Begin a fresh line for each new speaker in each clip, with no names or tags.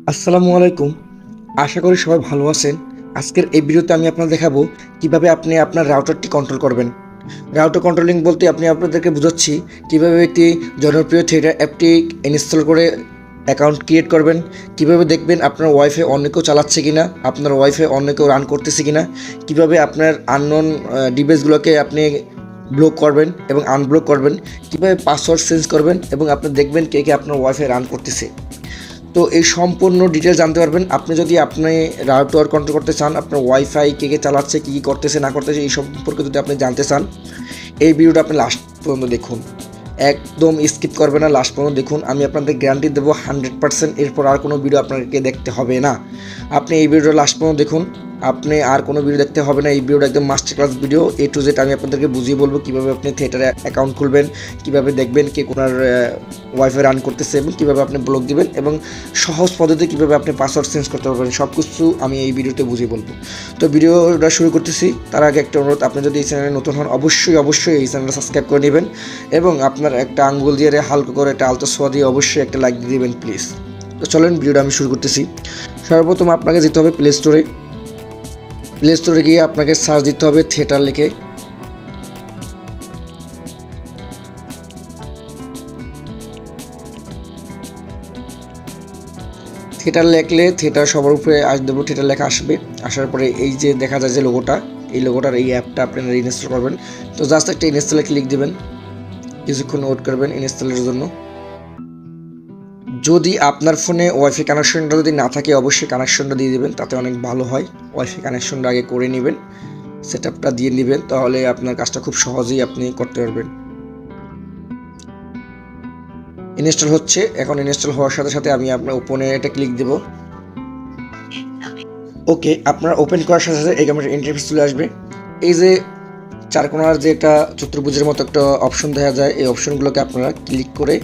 আসসালামু আলাইকুম। আশা করি সবাই ভালো আছেন। আজকের এই ভিডিওতে আমি আপনাদের দেখাবো কিভাবে আপনি আপনার রাউটারটি কন্ট্রোল করবেন। রাউটার কন্ট্রোলিং বলতে আমি আপনাদেরকে বুঝাচ্ছি কিভাবে একটি জনপ্রিয় থিয়েটার অ্যাপটি ইনস্টল করে অ্যাকাউন্ট ক্রিয়েট করবেন, কিভাবে দেখবেন আপনার ওয়াইফাই অন্য কেউ চালাচ্ছে কিনা, আপনার ওয়াইফাই অন্য কেউ রান করতেছে কিনা, কিভাবে আপনার আননোন ডিভাইসগুলোকে আপনি ব্লক করবেন এবং আনব্লক করবেন, কিভাবে পাসওয়ার্ড চেঞ্জ করবেন এবং আপনি দেখবেন কে কে আপনার ওয়াইফাই রান করতেছে। তো এই সম্পূর্ণ ডিটেলস জানতে পারবেন আপনি যদি আপনি রাউটার কন্ট্রোল করতে চান, আপনার ওয়াইফাই কে কে চালাচ্ছে, কী কী করতেছে না করতেছে এই সম্পর্কে যদি আপনি জানতে চান, এই ভিডিওটা আপনি লাস্ট পর্যন্ত দেখুন, একদম স্কিপ করবে না, লাস্ট পর্যন্ত দেখুন। আমি আপনাদের গ্যারান্টি দেবো 100%। এরপর আর কোনো ভিডিও আপনাকে দেখতে হবে না। আপনি এই ভিডিওটা লাস্ট পর্যন্ত দেখুন, আপনি আর কোনো ভিডিও দেখতে হবে না। এই ভিডিওটা একদম master class video, A to Z আমি আপনাদেরকে বুঝিয়ে বলবো কীভাবে আপনি থিয়েটারে অ্যাকাউন্ট খুলবেন, কীভাবে দেখবেন কে কোনার ওয়াইফাই রান করতেছে এবং কীভাবে আপনি ব্লক দিবেন এবং সহজ পদ্ধতি কীভাবে আপনি পাসওয়ার্ড চেঞ্জ করতে পারবেন, সব কিছু আমি এই ভিডিওতে বুঝিয়ে বলবো। তো ভিডিওটা শুরু করতেছি। তার আগে একটা অনুরোধ, আপনি যদি এই চ্যানেলে নতুন হন অবশ্যই এই চ্যানেলটা সাবস্ক্রাইব করে নেবেন এবং আপনার একটা আঙ্গুল দিয়ে হালকা করে একটা আলতো ছোঁয়া দিয়ে অবশ্যই একটা লাইক দিয়ে দেবেন প্লিজ। তো চলেন ভিডিওটা আমি শুরু করতেছি। সর্বপ্রথম আপনাকে যেতে হবে প্লে স্টোরে গিয়ে আপনাকে সার্চ দিতে হবে থিয়েটার লিখে। থিয়েটার লেখলে থিয়েটার সবার উপরে দেবো, থিয়েটার লেখা আসবে। আসার পরে এই যে দেখা যায় যে লোগোটা, এই লোগোটার এই অ্যাপটা আপনারা ইনস্টল করবেন। তো জাস্ট একটা ইনস্টলে ক্লিক দেবেন, কিছুক্ষণ ওয়েট করবেন ইনস্টলের জন্য। যদি আপনার ফোনে ওয়াইফাই কানেকশনটা যদি না থাকে অবশ্যই কানেকশনটা দিয়ে দেবেন, তাতে অনেক ভালো হয়। ওয়াইফাই কানেকশনটা আগে করে নেবেন, সেট আপটা দিয়ে নেবেন, তাহলে আপনার কাজটা খুব সহজেই আপনি করতে পারবেন। ইনস্টল হচ্ছে, এখন ইনস্টল হওয়ার সাথে সাথে আমি আপনার ওপেনে এটা ক্লিক দেব। ওকে, আপনার ওপেন করার সাথে সাথে এই ক্যামেরার ইন্টারফেস চলে আসবে। এই যে চারকোনার যে একটা চতুর্ভুজের মতো একটা অপশন দেখা যায়, এই অপশনগুলোকে আপনারা ক্লিক করে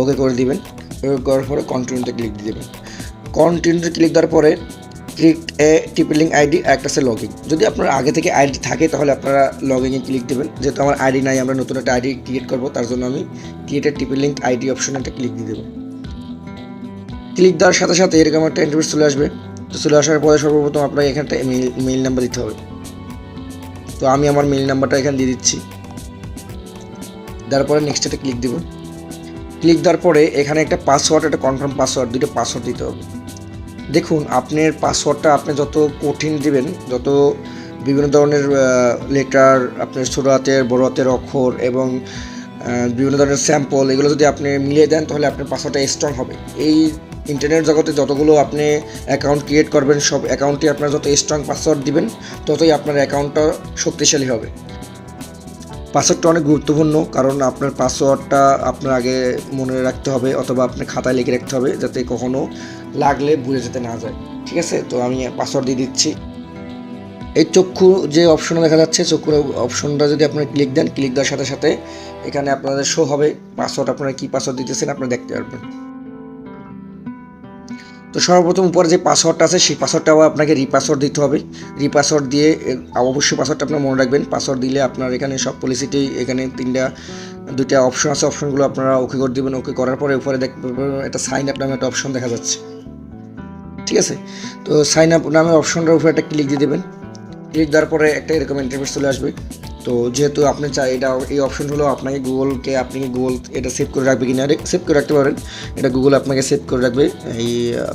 ওকে করে দিবেন। ওকে করার পরে কন্টিনিউতে ক্লিক দিয়ে দেবেন। কন্টিনিউতে ক্লিক দেওয়ার পরে ক্রিয়েট এ টিপি লিঙ্ক আইডি, একটা আছে লগইন। যদি আপনার আগে থেকে আইডি থাকে তাহলে আপনারা লগইনে ক্লিক দেবেন। যেহেতু আমার আইডি নাই, আমরা নতুন একটা আইডি ক্রিয়েট করবো, তার জন্য আমি ক্রিয়েট এ টিপি লিঙ্ক আইডি অপশনে একটা ক্লিক দিয়ে দেবো। ক্লিক দেওয়ার সাথে সাথে এরকম একটা ইন্টারফেস চলে আসবে। তো চলে আসার পরে সর্বপ্রথম আপনাকে এখানটা মেইল নাম্বার দিতে হবে। তো আমি আমার মেইল নাম্বারটা এখানে দিয়ে দিচ্ছি। তারপরে নেক্সটে ক্লিক দেব। ক্লিক দেওয়ার পরে এখানে একটা পাসওয়ার্ড, একটা কনফার্ম পাসওয়ার্ড, দুটো পাসওয়ার্ড দিতে হবে। দেখুন আপনার পাসওয়ার্ডটা আপনি যত কঠিন দিবেন, যত বিভিন্ন ধরনের লেটার, আপনার ছোটো হাতের বড় হাতের অক্ষর এবং বিভিন্ন ধরনের স্যাম্পল, এগুলো যদি আপনি মিলিয়ে দেন তাহলে আপনার পাসওয়ার্ডটা স্ট্রং হবে। এই ইন্টারনেট জগতে যতগুলো আপনি অ্যাকাউন্ট ক্রিয়েট করবেন, সব অ্যাকাউন্টে আপনার যত স্ট্রং পাসওয়ার্ড দিবেন ততই আপনার অ্যাকাউন্টটা শক্তিশালী হবে। পাসওয়ার্ডটা অনেক গুরুত্বপূর্ণ, কারণ আপনার পাসওয়ার্ডটা আপনার আগে মনে রাখতে হবে অথবা আপনার খাতায় লিখে রাখতে হবে, যাতে কখনো লাগলে ভুলে যেতে না যায়। ঠিক আছে, তো আমি পাসওয়ার্ড দিয়ে দিচ্ছি। এই চক্ষু যে অপশনটা দেখা যাচ্ছে, চক্ষুর অপশনটা যদি আপনারা ক্লিক দেন, ক্লিক দেওয়ার সাথে সাথে এখানে আপনাদের শো হবে পাসওয়ার্ড, আপনারা কী পাসওয়ার্ড দিতেছেন আপনারা দেখতে পারবেন। তো সর্বপ্রথম উপরে যে পাসওয়ার্ডটা আছে সেই পাসওয়ার্ডটাও আপনাকে রিপাসওয়ার্ড দিতে হবে। রিপাসওয়ার্ড দিয়ে অবশ্যই পাসওয়ার্ডটা আপনার মনে রাখবেন। পাসওয়ার্ড দিলে আপনার এখানে সব পলিসিটি, এখানে দুইটা অপশন আছে, অপশনগুলো আপনারা ওকে করে দেবেন। ওকে করার পরে উপরে দেখবেন একটা সাইন আপ নামে একটা অপশন দেখা যাচ্ছে। ঠিক আছে, তো সাইন আপ নামে অপশনটার উপরে একটা ক্লিক দিয়ে দেবেন। ক্লিক দেওয়ার পরে একটা এরকম ইন্টারফেস চলে আসবে। তো যেহেতু আপনি চাই এটা, এই অপশন হলো আপনাকে আপনি গুগল এটা সেভ করে রাখবে কিনা, সেভ করে রাখতে পারেন। এটা গুগল আপনাকে সেভ করে রাখবে এই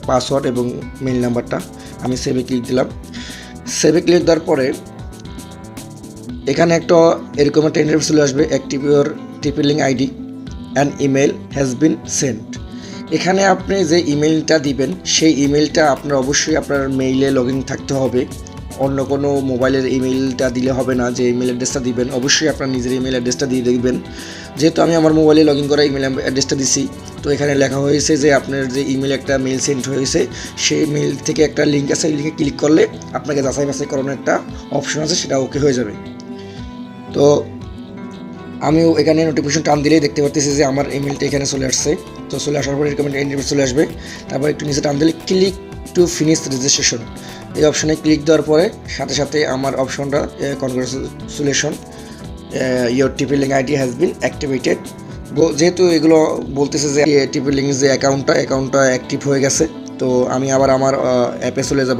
পাসওয়ার্ড এবং মেইল নাম্বারটা। আমি সেভে ক্লিক দিলাম। সেভে ক্লিক দেওয়ার পরে এখানে একটা এরকম একটা ইন্টারফেস চলে আসবে, অ্যাক্টিভ ইউর টিপি link ID and email has been sent. এখানে আপনি যে ইমেলটা দিবেন সেই ইমেলটা আপনার অবশ্যই আপনার মেইলে লগ ইন থাকতে হবে। অন্য কোনো মোবাইলের ইমেলটা দিলে হবে না। যে ইমেল অ্যাড্রেসটা দিবেন অবশ্যই আপনার নিজের ইমেল অ্যাড্রেসটা দিয়ে দেবেন। যেহেতু আমি আমার মোবাইলে লগ ইন করা ইমেল অ্যাড্রেসটা দিছি, তো এখানে লেখা হয়েছে যে আপনার যে ইমেল একটা মেল সেন্ড হয়েছে, সেই মেল থেকে একটা লিঙ্ক আছে, এই লিঙ্কে ক্লিক করলে আপনাকে যাচাই বাছাই করানোর একটা অপশন আছে, সেটা ওকে হয়ে যাবে। তো আমি এখানে নোটিফিকেশন টান দিলেই দেখতে পাচ্ছি যে আমার ইমেলটা এখানে চলে আসছে। তো চলে আসার পরে এরকম একটা ইন্টারফেস চলে আসবে। তারপর একটু নিচে টান দিলে ক্লিক টু ফিনিশ রেজিস্ট্রেশন, এই অপশনে ক্লিক দেওয়ার পরে সাথে সাথে আমার অপশনটা কনগ্রাচুলেশন ইয়োর টিপি link ID has been activated. যেহেতু এগুলো বলতেছে যে টিপি লিঙ্ক যে অ্যাকাউন্টটা অ্যাক্টিভ হয়ে গেছে, তো আমি আবার আমার অ্যাপে চলে যাব।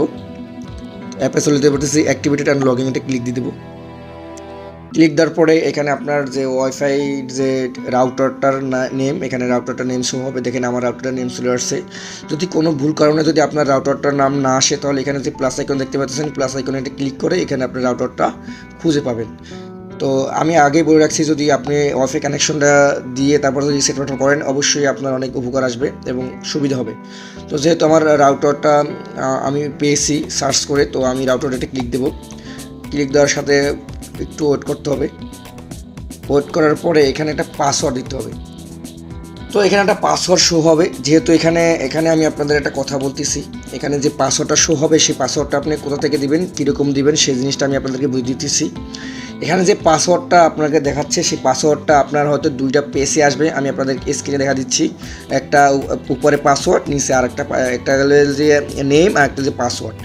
অ্যাপে চলে যেতে বলতেছি activated and login A click দিয়ে দেবো। ক্লিক দেওয়ার পরে এখানে আপনার যে ওয়াইফাই যে রাউটারটার নেম, এখানে রাউটারটার নেম শো হবে। দেখেন আমার রাউটারটার নেম চলে আসছে। যদি কোনো ভুল কারণে যদি আপনার রাউটারটার নাম না আসে, তাহলে এখানে যে প্লাস আইকন দেখতে পাচ্ছেন, প্লাস আইকনে এটা ক্লিক করে এখানে আপনি রাউটারটা খুঁজে পাবেন। তো আমি আগেই বলে রাখছি, যদি আপনি ওয়াইফাই কানেকশনটা দিয়ে তারপর যদি সেটআপটা করেন, অবশ্যই আপনার অনেক উপকার আসবে এবং সুবিধা হবে। তো যেহেতু আমার রাউটারটা আমি পেয়েছি সার্চ করে, তো আমি রাউটারটা ক্লিক দেবো। ক্লিক দেওয়ার সাথে একটু ওয়েট করতে হবে। ওয়েট করার পরে এখানে একটা পাসওয়ার্ড দিতে হবে। তো এখানে একটা পাসওয়ার্ড শো হবে। যেহেতু এখানে আমি আপনাদের একটা কথা বলতেছি, এখানে যে পাসওয়ার্ডটা শো হবে সেই পাসওয়ার্ডটা আপনি কোথা থেকে দিবেন, কীরকম দিবেন, সেই জিনিসটা আমি আপনাদেরকে বুঝিয়ে দিতেছি। এখানে যে পাসওয়ার্ডটা আপনাকে দেখাচ্ছে, সেই পাসওয়ার্ডটা আপনার হয়তো দুইটা পেজে আসবে। আমি আপনাদের স্ক্রিনে দেখা দিচ্ছি। একটা উপরে পাসওয়ার্ড, নিচে আর একটা যে নেম আর একটা যে পাসওয়ার্ড।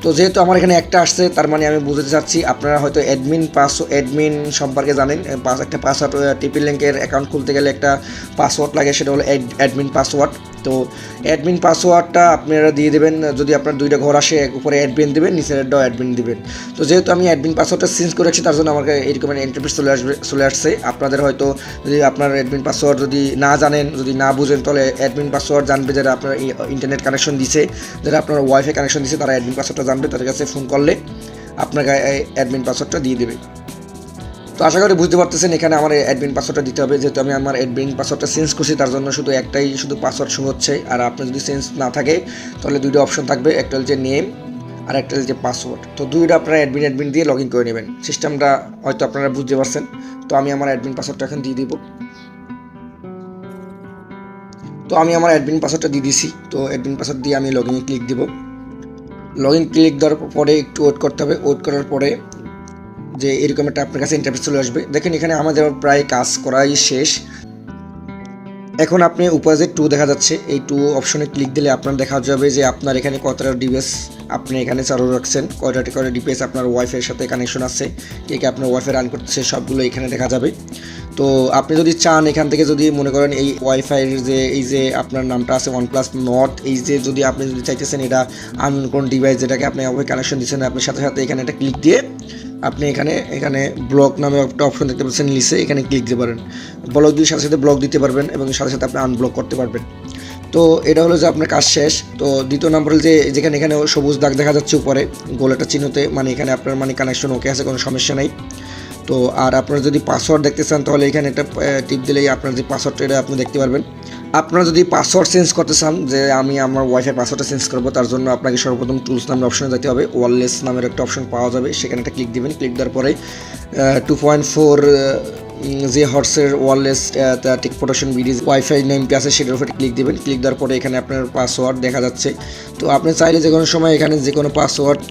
তো যেহেতু আমার এখানে একটা আসছে, তার মানে আমি বুঝতে চাচ্ছি আপনারা হয়তো অ্যাডমিন সম্পর্কে জানেন। একটা পাসওয়ার্ড টিপি লিঙ্কের অ্যাকাউন্ট খুলতে গেলে একটা পাসওয়ার্ড লাগে, সেটা হলো অ্যাডমিন পাসওয়ার্ড। তো অ্যাডমিন পাসওয়ার্ডটা আপনারা দিয়ে দেবেন। যদি আপনার দুইটা ঘর আসে, উপরে অ্যাডমিন দেবেন, নিচেরটাও অ্যাডমিন দেবেন। তো যেহেতু আমি অ্যাডমিন পাসওয়ার্ডটা চেঞ্জ করেছি, তার জন্য আমাকে এরকম ইন্টারফেস চলে আসছে। আপনাদের হয়তো যদি আপনার অ্যাডমিন পাসওয়ার্ড যদি না জানেন, যদি না বুঝেন, তাহলে অ্যাডমিন পাসওয়ার্ড জানবে যারা আপনার ইন্টারনেট কানেকশন দিছে, যারা আপনার ওয়াইফাই কানেকশন দিছে, তারা অ্যাডমিন পাসওয়ার্ডটা জানবে। তাদের কাছে ফোন করলে আপনাকে অ্যাডমিন পাসওয়ার্ডটা দিয়ে দেবে। তো আশা করি বুঝতে পারতেছেন এখানে আমার অ্যাডমিন পাসওয়ার্ডটা দিতে হবে। যেহেতু আমি আমার অ্যাডমিন পাসওয়ার্ডটা চেঞ্জ করছি, তার জন্য শুধু পাসওয়ার্ড শো হচ্ছে। আর আপনার যদি চেঞ্জ না থাকে, তাহলে দুইটা অপশন থাকবে, একটা হচ্ছে নেম আর একটা হচ্ছে পাসওয়ার্ড। তো দুইটা আপনারা অ্যাডমিন দিয়ে লগ ইন করে নেবেন। সিস্টেমটা হয়তো আপনারা বুঝতে পারছেন। তো আমি আমার অ্যাডমিন পাসওয়ার্ডটা এখন দিয়ে দিব। তো আমি আমার অ্যাডমিন পাসওয়ার্ডটা দিয়ে দিছি। তো অ্যাডমিন পাসওয়ার্ড দিয়ে আমি লগ ইনে ক্লিক দিব। লগ ইন ক্লিক দেওয়ার পরে একটু ওয়েট করতে হবে। ওয়েট করার পরে যে এরকম একটা আপনার কাছে ইন্টারফেস চলে আসবে। দেখেন এখানে আমাদের প্রায় কাজ করাই শেষ। এখন আপনি উপরে যে 2 দেখা যাচ্ছে, এই 2 অপশনে ক্লিক দিলে আপনার দেখা যাবে যে আপনার এখানে কতটা ডিভাইস আপনি এখানে চালু রাখছেন, কয়টা ডিভাইস আপনার ওয়াইফাইয়ের সাথে কানেকশন আছে, কে কে আপনার ওয়াইফাই রান করতেছে, সবগুলো এখানে দেখা যাবে। তো আপনি যদি চান, এখান থেকে যদি মনে করেন এই ওয়াইফাইয়ের যে আপনার নামটা আছে OnePlus Nord, যদি আপনি চাইতেছেন এটা কোন ডিভাইস যেটাকে আপনি ওয়াইফাই কানেকশন দিচ্ছেন, আপনি সাথে সাথে এখানে একটা ক্লিক দিয়ে আপনি এখানে ব্লক নামে একটা অপশন দেখতে পাচ্ছেন নিচে, এখানে ক্লিক দিতে পারেন। ব্লক দিয়ে সাথে সাথে ব্লক দিতে পারবেন এবং সাথে সাথে আপনি আনব্লক করতে পারবেন। তো এটা হলো যে আপনার কাজ শেষ। তো দ্বিতীয় নম্বর যেখানে সবুজ দাগ দেখা যাচ্ছে উপরে গোলাটা চিহ্নতে, মানে এখানে আপনার কানেকশন ওকে আছে, কোনো সমস্যা নেই। তো আর আপনারা যদি পাসওয়ার্ড দেখতে চান, তাহলে এখানে একটা টিপ দিলেই আপনার যে পাসওয়ার্ডটা এটা আপনি দেখতে পারবেন। আপনারা যদি পাসওয়ার্ড চেঞ্জ করতে চান, যে আমি আমার ওয়াইফাই পাসওয়ার্ডটা চেঞ্জ করবো, তার জন্য আপনাকে সর্বপ্রথম টুলস নামের অপশনে যেতে হবে। ওয়ারলেস নামের একটা অপশন পাওয়া যাবে, সেখানে একটা ক্লিক দিবেন। ক্লিক দেওয়ার পরে 2.4 যে হর্সের ওয়ারলেস টিক প্রোটেকশন বিডি ওয়াইফাই নেমটি আছে, সেটার উপরে ক্লিক দিবেন। ক্লিক দেওয়ার পরে এখানে আপনার পাসওয়ার্ড দেখা যাচ্ছে। তো আপনি চাইলে যে কোনো সময় এখানে যে কোনো পাসওয়ার্ড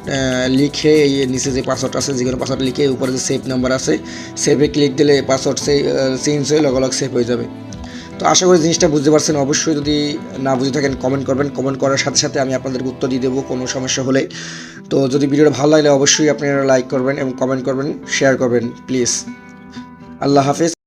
লিখে, এই নিচে যে পাসওয়ার্ড আছে, যে কোনো পাসওয়ার্ড লিখে উপরে যে সেভ নাম্বার আছে, সেভে ক্লিক দিলে পাসওয়ার্ড চেঞ্জ হয়ে লগালগ সেভ হয়ে যাবে। তো আশা করি জিনিসটা বুঝতে পারছেন। অবশ্যই যদি না বুঝে থাকেন কমেন্ট করবেন। কমেন্ট করার সাথে সাথে আমি আপনাদেরকে উত্তর দিয়ে দেবো কোনো সমস্যা হলে। তো যদি ভিডিওটা ভালো লাগলে অবশ্যই আপনারা লাইক করবেন এবং কমেন্ট করবেন, শেয়ার করবেন প্লিজ। আল্লাহ হাফেজ।